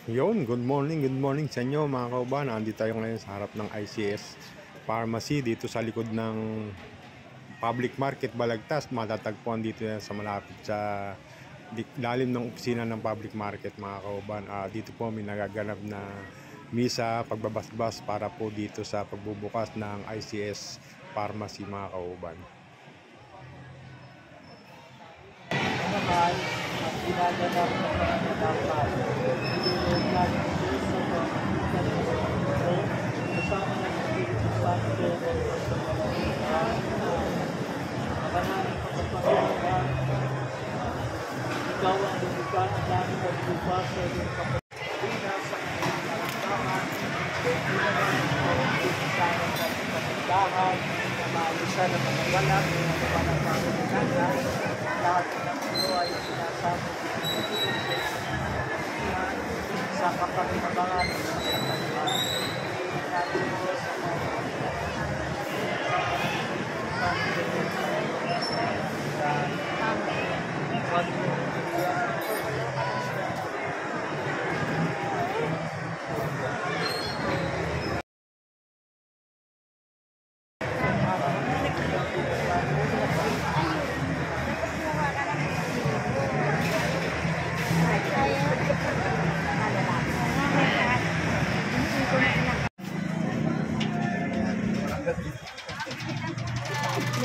Good morning sa inyo mga kauban. Andito tayo ngayon sa harap ng ICS Pharmacy dito sa likod ng Public Market Balagtas. Matatagpuan dito yan sa malapit sa lalim ng opisina ng Public Market mga kauban. Dito po may nagaganap na misa, pagbabasbas para po dito sa pagbubukas ng ICS Pharmacy mga kauban. Ginaganap ng mga nadapat. Kasama ng Espiritu Santo sa pamamagitan ng pagpapagawa. Ikaw ang lumikha ng langit at lupa sa iyong kapatid sa kanyang karamdaman. Pagkakaroon sa pagkakandahan na maalisan ng mga walang mga panapangalanan. Lahat ng ito ay sinasabi sa kapag-imabangan ng sa kanila. Natin po sa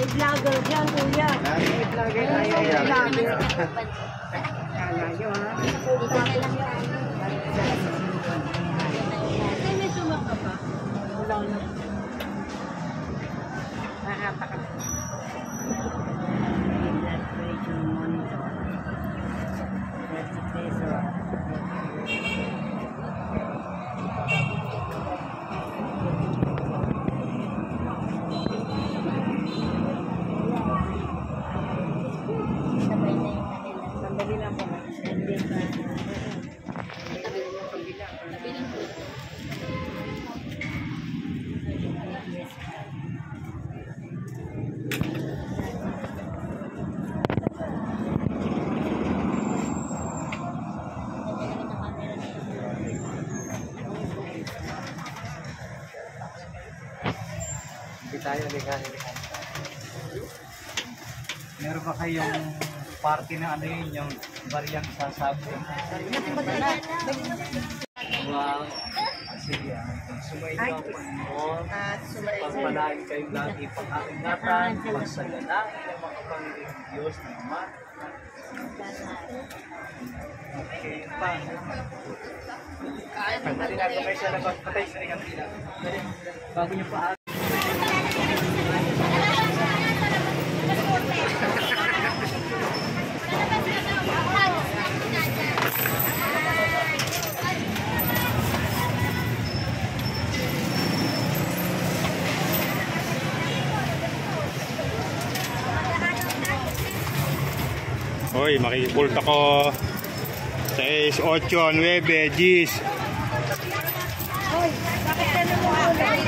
may vlogger dyan, kuya. may vlogger tayo. Ay, may sumaka pa. Wala na. Mahaba ka. Sandali lang po. Hindi tayo likan. Meron ba kayong party na ano yun, yung variant sa sabi? Wow. Sige. Sumayin niyo ako. Pagpalain kayong lagi pag-aingatan, pagsagalain ng mga Panginoong Diyos na Ama. Okay, pa. Pagdali na ito kayo siya labas, patay sa iyong tila. Bago niyo pa. Hoy, makikipult ako 6, 8, 9, 10. Hoy, bakit ka na mo ulit?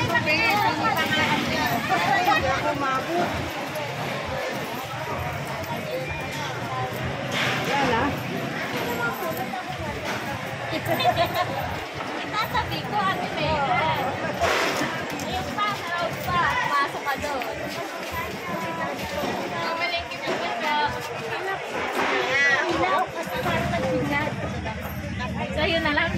Yan ah. Sabi ko, Ate Megan. Ayun pa, naroon pa. Pasok ka doon. Gumaling kita ka. Sa'yo na lang.